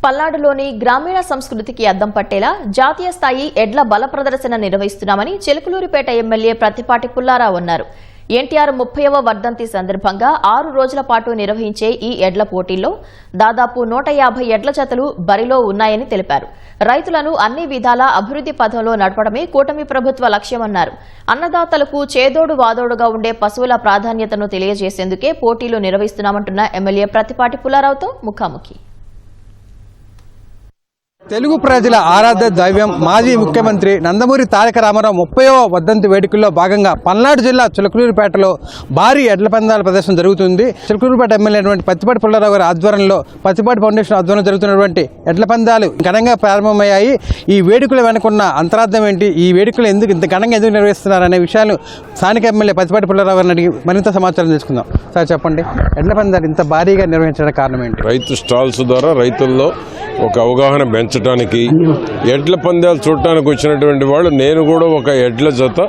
పల్నాడులోని గ్రామీణ సంస్కృతికి అద్దం పట్టేలా జాతీయ స్థాయి ఎడ్ల బల ప్రదర్శన నిర్వహిస్తున్నామని చిలుకలూరిపేట ఎమ్మెల్యే ప్రత్తిపాటి పుల్లారావు అన్నారు. ఎన్టీఆర్ 30వ వర్ధంతి సందర్భంగా 6 రోజుల పాటు నిర్వహించే ఈ ఎడ్ల పోటీల్లో దాదాపు 150 ఎడ్ల జతలు బరిలో ఉన్నాయని తెలిపారు. రైతులను అన్ని విధాలా అభివృద్ది పథంలో నడపడమే కూటమి ప్రభుత్వ లక్ష్యమన్నారు. అన్నదాతలకు చేదోడు వాదోడుగా ఉండే పశువుల ప్రాధాన్యతను తెలియజేసేందుకే పోటీలు నిర్వహిస్తున్నామంటున్న ఎమ్మెల్యే ప్రత్తిపాటి పుల్లారావుతో ముఖాముఖి. తెలుగు ప్రజల ఆరాధ్య దైవం మాజీ ముఖ్యమంత్రి నందమూరి తారక రామారావు 30వ వర్ధంతి వేడుకల్లో భాగంగా పల్నాడు జిల్లా చిలుకలూరిపేటలో భారీ ఎడ్ల పందాల ప్రదర్శన జరుగుతుంది. చిలుకలూరిపేట ఎమ్మెల్యే ప్రత్తిపాటి పుల్లారావు గారి ఆధ్వర్యంలో ప్రత్తిపాటి ఫౌండేషన్ ఆధ్వర్యంలో జరుగుతున్నటువంటి ఎడ్ల పందాలు ఘనంగా ప్రారంభమయ్యాయి. ఈ వేడుకలు వెనుకున్న అంతరార్థం ఏంటి, ఈ వేడుకలు ఇంత ఘనంగా ఎందుకు నిర్వహిస్తున్నారనే విషయాలు స్థానిక ఎమ్మెల్యే ప్రత్తిపాటి పుల్లారావు గారిని అడిగి మరింత సమాచారం తెలుసుకుందాం. సార్ చెప్పండి, ఎడ్ల పందాలు ఇంత భారీగా నిర్వహించడానికి కారణం ఏంటి? రైతు స్టాల్స్ ద్వారా రైతుల్లో ఒక అవగాహన పెంచడానికి, ఎడ్ల పందాలు చూడటానికి వచ్చినటువంటి వాళ్ళు నేను కూడా ఒక ఎడ్ల జత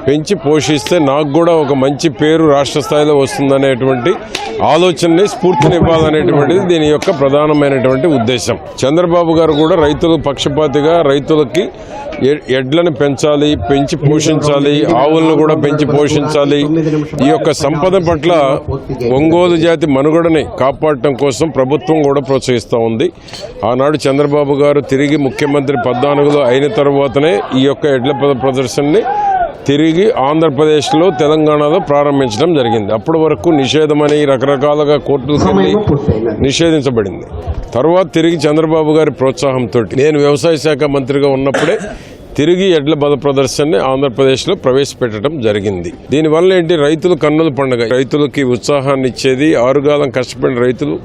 పెంచి పోషిస్తే నాకు కూడా ఒక మంచి పేరు రాష్ట్ర స్థాయిలో వస్తుందనేటువంటి ఆలోచనని స్ఫూర్తినివ్వాలనేటువంటిది దీని యొక్క ప్రధానమైనటువంటి ఉద్దేశం. చంద్రబాబు గారు కూడా రైతులు పక్షపాతిగా రైతులకి ఎడ్లను పెంచాలి, పెంచి పోషించాలి, ఆవులను కూడా పెంచి పోషించాలి, ఈ యొక్క సంపద పట్ల ఒంగోలు జాతి మనుగడని కాపాడటం కోసం ప్రభుత్వం కూడా ప్రోత్సహిస్తూ ఉంది. ఆనాడు చంద్రబాబు గారు తిరిగి ముఖ్యమంత్రి 14లో అయిన తర్వాతనే ఈ యొక్క ఎడ్ల ప్రదర్శనని తిరిగి ఆంధ్రప్రదేశ్లో తెలంగాణలో ప్రారంభించడం జరిగింది. అప్పటి వరకు నిషేధమని రకరకాలుగా కోర్టులకు వెళ్ళి నిషేధించబడింది. తర్వాత తిరిగి చంద్రబాబు గారి ప్రోత్సాహంతో నేను వ్యవసాయ శాఖ మంత్రిగా ఉన్నప్పుడే తిరిగి ఎడ్ల బల ప్రదర్శనని ఆంధ్రప్రదేశ్లో ప్రవేశపెట్టడం జరిగింది. దీనివల్ల ఏంటి, రైతులు కన్నుల పండుగ, రైతులకి ఉత్సాహాన్ని ఇచ్చేది, ఆరుగాలం కష్టపడిన రైతులు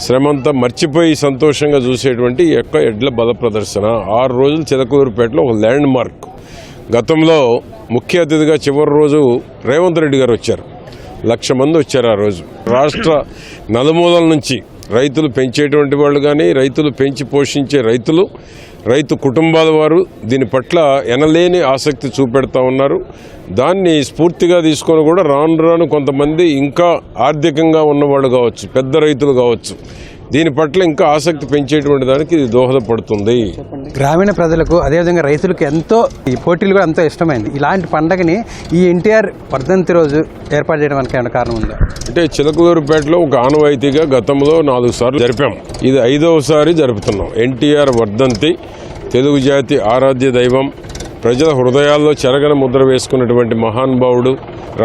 శ్రమంతా మర్చిపోయి సంతోషంగా చూసేటువంటి ఈ యొక్క ఎడ్ల బల ప్రదర్శన 6 రోజులు చిలకలూరిపేటలో ఒక ల్యాండ్ మార్క్. గతంలో ముఖ్య అతిథిగా చివరి రోజు రేవంత్ రెడ్డి గారు వచ్చారు. 1,00,000 మంది వచ్చారు. ఆ రోజు రాష్ట్ర నలుమూలల నుంచి రైతులు పెంచేటువంటి వాళ్ళు కానీ, రైతులు పెంచి పోషించే రైతు కుటుంబాల వారు దీని పట్ల ఎనలేని ఆసక్తి చూపెడతా ఉన్నారు. దాన్ని స్ఫూర్తిగా తీసుకొని కూడా రాను కొంతమంది ఇంకా ఆర్థికంగా ఉన్నవాళ్ళు కావచ్చు, పెద్ద రైతులు కావచ్చు, దీని పట్ల ఇంకా ఆసక్తి పెంచేటువంటి దానికి ఇది దోహదపడుతుంది. గ్రామీణ ప్రజలకు అదేవిధంగా రైతులకు ఎంతో ఈ పోటీలు కూడా ఎంతో ఇష్టమైంది. ఇలాంటి పండగని ఈ ఎన్టీఆర్ వర్ధంతి రోజు ఏర్పాటు చేయడానికి ఏమైనా కారణం ఉందా? అంటే చిలకలూరిపేటలో ఒక ఆనవాయితీగా గతంలో 4 సార్లు జరిపాం. ఇది 5వసారి జరుపుతున్నాం. ఎన్టీఆర్ వర్ధంతి తెలుగు జాతి ఆరాధ్య దైవం, ప్రజల హృదయాల్లో చెరగన ముద్ర వేసుకున్నటువంటి మహానుభావుడు,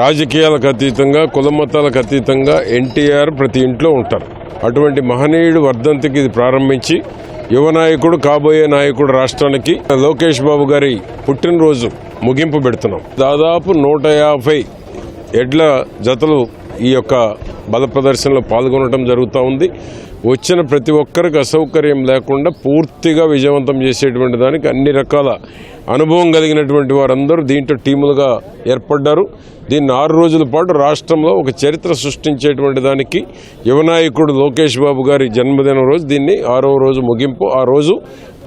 రాజకీయాలకు అతీతంగా కులమతాలకు అతీతంగా ఎన్టీఆర్ ప్రతి ఇంట్లో ఉంటారు. అటువంటి మహనీయుడు వర్ధంతికి ఇది ప్రారంభించి యువ నాయకుడు, కాబోయే నాయకుడు రాష్ట్రానికి లోకేష్ బాబు గారి పుట్టినరోజు ముగింపు పెడుతున్నాం. దాదాపు 150 ఎడ్ల జతలు ఈ యొక్క బల ప్రదర్శనలో పాల్గొనడం జరుగుతూ ఉంది. వచ్చిన ప్రతి ఒక్కరికి అసౌకర్యం లేకుండా పూర్తిగా విజయవంతం చేసేటువంటి దానికి అన్ని రకాల అనుభవం కలిగినటువంటి వారందరూ దీంట్లో టీములుగా ఏర్పడ్డారు. దీన్ని 6 రోజుల పాటు రాష్ట్రంలో ఒక చరిత్ర సృష్టించేటువంటి దానికి యువ నాయకుడు లోకేష్ బాబు గారి జన్మదినం రోజు దీన్ని 6వ రోజు ముగింపు. ఆ రోజు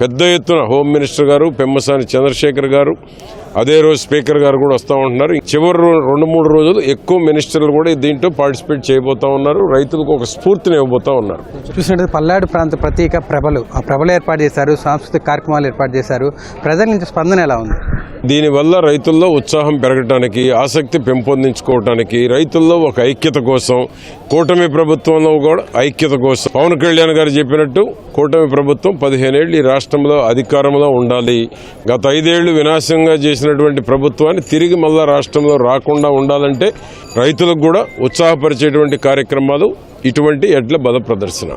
పెద్ద ఎత్తున హోమ్ మినిస్టర్ గారు పెమ్మసాని చంద్రశేఖర్ గారు, అదే రోజు స్పీకర్ గారు కూడా వస్తూ ఉంటున్నారు. చివరి 2-3 రోజులు ఎక్కువ మినిస్టర్లు కూడా దీంట్లో పార్టిసిపేట్ చేయబోతా ఉన్నారు. రైతులకు ఒక స్ఫూర్తిని ఇవ్వబోతా ఉన్నారు. చూసినట్టు పల్నాడు ప్రాంత ప్రత్యేక ప్రభలు ఏర్పాటు చేశారు, సాంస్కృతిక కార్యక్రమాలు ఏర్పాటు చేశారు. ప్రజల నుంచి స్పందన ఎలా ఉంది? దీనివల్ల రైతుల్లో ఉత్సాహం పెరగటానికి, ఆసక్తి పెంపొందించుకోవటానికి, రైతుల్లో ఒక ఐక్యత కోసం, కూటమి ప్రభుత్వంలో కూడా ఐక్యత కోసం పవన్ కళ్యాణ్ గారు చెప్పినట్టు కూటమి ప్రభుత్వం 15 ఏళ్ళు ఈ రాష్ట్రంలో అధికారంలో ఉండాలి. గత 5 ఏళ్లు వినాశంగా చేసినటువంటి ప్రభుత్వాన్ని తిరిగి మళ్ళా రాష్ట్రంలో రాకుండా ఉండాలంటే రైతులకు కూడా ఉత్సాహపరిచేటువంటి కార్యక్రమాలు ఇటువంటి ఎడ్ల బల ప్రదర్శన.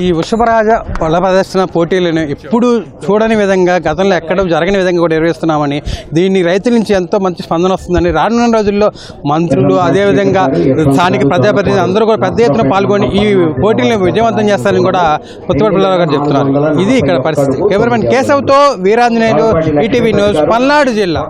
ఈ వృషభరాజ బల ప్రదర్శన పోటీలను ఎప్పుడు చూడని విధంగా, గతంలో ఎక్కడ జరగని విధంగా కూడా నిర్వహిస్తున్నామని, దీన్ని రైతుల నుంచి ఎంతో మంచి స్పందన వస్తుందని, రానున్న రోజుల్లో మంత్రులు అదేవిధంగా స్థానిక ప్రజాప్రతినిధులు అందరూ కూడా పెద్ద ఎత్తున పాల్గొని ఈ పోటీలను విజయవంతం చేస్తారని కూడా ప్రత్తిపాటి పుల్లారావు గారు చెప్తున్నారు. ఇది ఇక్కడ పరిస్థితి. కెమెరామెన్ కేశవ్తో వీరాంజనేయులు, ఈటీవీ న్యూస్, పల్నాడు జిల్లా.